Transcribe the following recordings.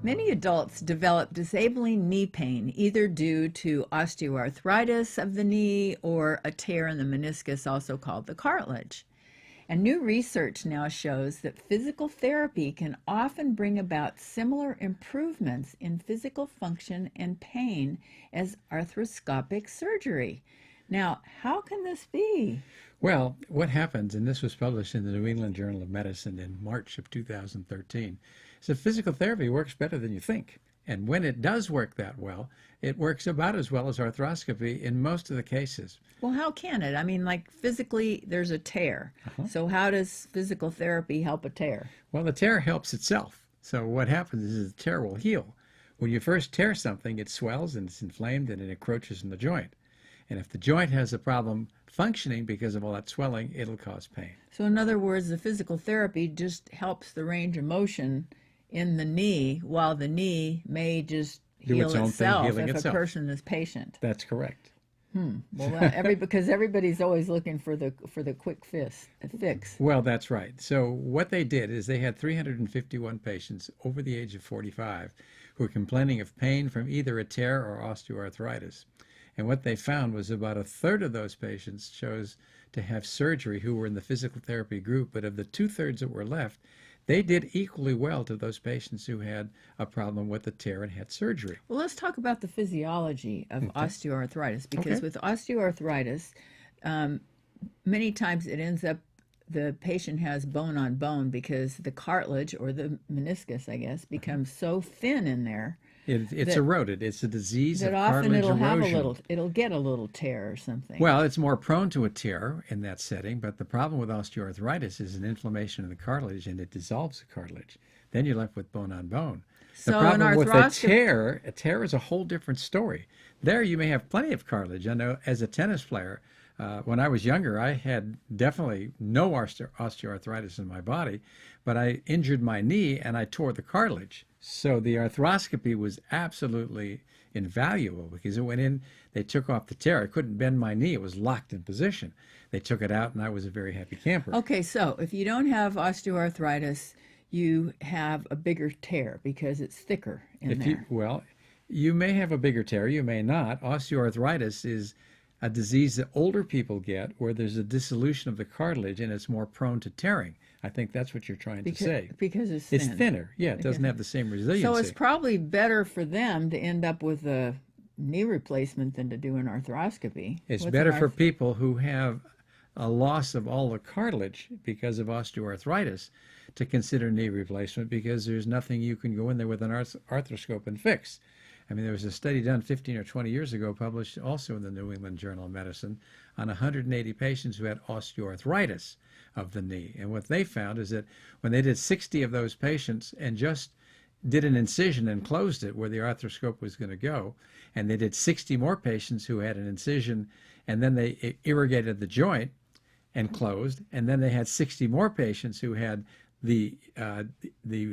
Many adults develop disabling knee pain either due to osteoarthritis of the knee or a tear in the meniscus, also called the cartilage. And new research now shows that physical therapy can often bring about similar improvements in physical function and pain as arthroscopic surgery. Now, how can this be? Well, what happens, and this was published in the New England Journal of Medicine in March of 2013, is that physical therapy works better than you think. And when it does work that well, it works about as well as arthroscopy in most of the cases. Well, how can it? I mean, like physically, there's a tear. So how does physical therapy help a tear? Well, the tear helps itself. So what happens is the tear will heal. When you first tear something, it swells and it's inflamed and it encroaches in the joint. And if the joint has a problem functioning because of all that swelling, it'll cause pain. So in other words, the physical therapy just helps the range of motion in the knee, while the knee may just heal itself if a person is patient. That's correct. Well, because everybody's always looking for the quick fix. Well, that's right. So what they did is they had 351 patients over the age of 45 who were complaining of pain from either a tear or osteoarthritis. And what they found was about a third of those patients chose to have surgery who were in the physical therapy group, but of the two-thirds that were left, they did equally well to those patients who had a problem with the tear and had surgery. Well, let's talk about the physiology of osteoarthritis, because with osteoarthritis, many times it ends up the patient has bone on bone because the cartilage, or the meniscus, I guess, becomes so thin in there. It's eroded. It's a disease of often cartilage it'll get a little tear or something. Well, it's more prone to a tear in that setting, but the problem with osteoarthritis is an inflammation of the cartilage, and it dissolves the cartilage. Then you're left with bone on bone. So the problem with a tear is a whole different story. There you may have plenty of cartilage. I know as a tennis player, when I was younger, I had definitely no osteoarthritis in my body, but I injured my knee and I tore the cartilage. So the arthroscopy was absolutely invaluable because it went in, they took off the tear. I couldn't bend my knee. It was locked in position. They took it out and I was a very happy camper. Okay, so if you don't have osteoarthritis, you have a bigger tear because it's thicker in there. Well, you may have a bigger tear, you may not. Osteoarthritis is a disease that older people get where there's a dissolution of the cartilage and it's more prone to tearing. I think that's what you're trying to say. Because it's thin. It's thinner. Yeah, it doesn't have the same resiliency. So it's probably better for them to end up with a knee replacement than to do an arthroscopy. It's better for people who have a loss of all the cartilage because of osteoarthritis to consider knee replacement, because there's nothing you can go in there with an arthroscope and fix. I mean, there was a study done 15 or 20 years ago, published also in the New England Journal of Medicine, on 180 patients who had osteoarthritis of the knee. And what they found is that when they did 60 of those patients and just did an incision and closed it where the arthroscope was going to go, and they did 60 more patients who had an incision and then they irrigated the joint and closed, and then they had 60 more patients who had the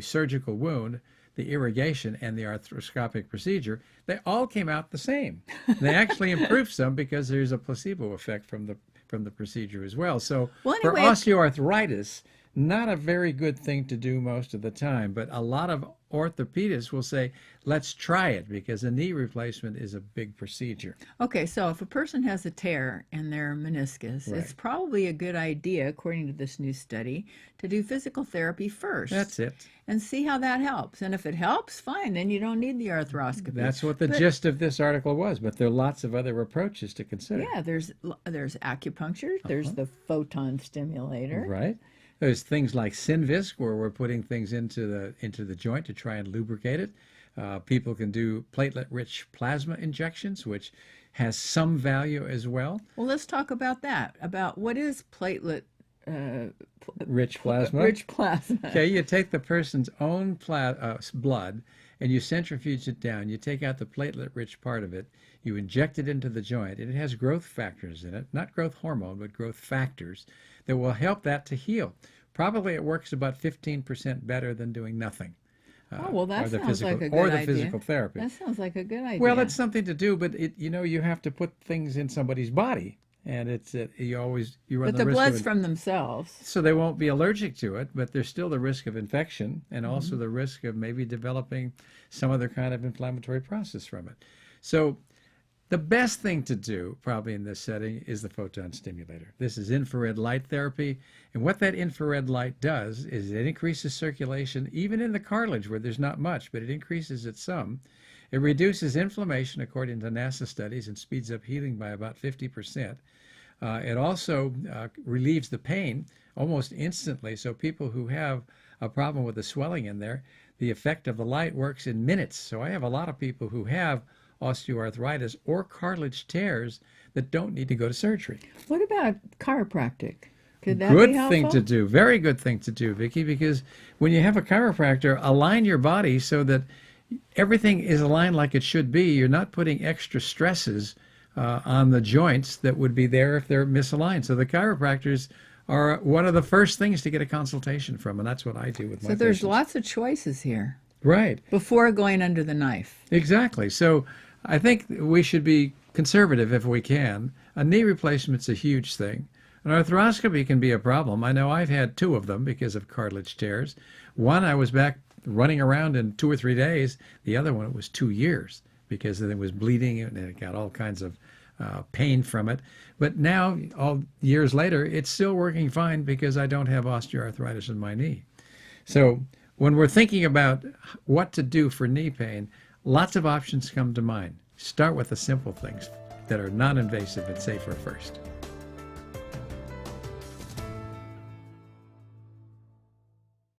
surgical wound, the irrigation, and the arthroscopic procedure, they all came out the same. They actually improved some because there's a placebo effect from the procedure as well. So for osteoarthritis, not a very good thing to do most of the time, but a lot of orthopedists will say, let's try it, because a knee replacement is a big procedure. Okay, so if a person has a tear in their meniscus, it's probably a good idea, according to this new study, to do physical therapy first. That's it. And see how that helps. And if it helps, fine, then you don't need the arthroscopy. That's what the gist of this article was, but there are lots of other approaches to consider. Yeah, there's acupuncture, there's the photon stimulator. Right. There's things like Synvisc, where we're putting things into the joint to try and lubricate it. People can do platelet-rich plasma injections, which has some value as well. Well, let's talk about that. About what is platelet rich plasma? Rich plasma. Okay, you take the person's own blood and you centrifuge it down. You take out the platelet-rich part of it. You inject it into the joint, and it has growth factors in it, not growth hormone, but growth factors that will help that to heal. Probably it works about 15% better than doing nothing. Well, that sounds like a good idea. Or the physical therapy. That sounds like a good idea. Well, it's something to do, but you have to put things in somebody's body. and you run But the the risk blood's of from themselves. so they won't be allergic to it, but there's still the risk of infection and also Mm-hmm. the risk of maybe developing some other kind of inflammatory process from it. So the best thing to do probably in this setting is the photon stimulator. This is infrared light therapy, and what that infrared light does is it increases circulation even in the cartilage where there's not much, but it increases it some. It reduces inflammation according to NASA studies and speeds up healing by about 50%. It also relieves the pain almost instantly. So people who have a problem with the swelling in there, the effect of the light works in minutes. So I have a lot of people who have osteoarthritis or cartilage tears that don't need to go to surgery. What about chiropractic? Could that Good be thing helpful? to do. Very good thing to do, Vicki, because when you have a chiropractor, align your body so that everything is aligned like it should be. You're not putting extra stresses on the joints that would be there if they're misaligned. So the chiropractors are one of the first things to get a consultation from, and that's what I do with my So there's patients. lots of choices here Right, before going under the knife. exactly. So I think we should be conservative if we can. A knee replacement's a huge thing. An arthroscopy can be a problem. I know I've had 2 of them because of cartilage tears. One, I was back running around in 2 or 3 days. The other one, it was 2 years because it was bleeding and it got all kinds of pain from it. But now, all years later, it's still working fine because I don't have osteoarthritis in my knee. So when we're thinking about what to do for knee pain, lots of options come to mind. Start with the simple things that are non-invasive and safer first.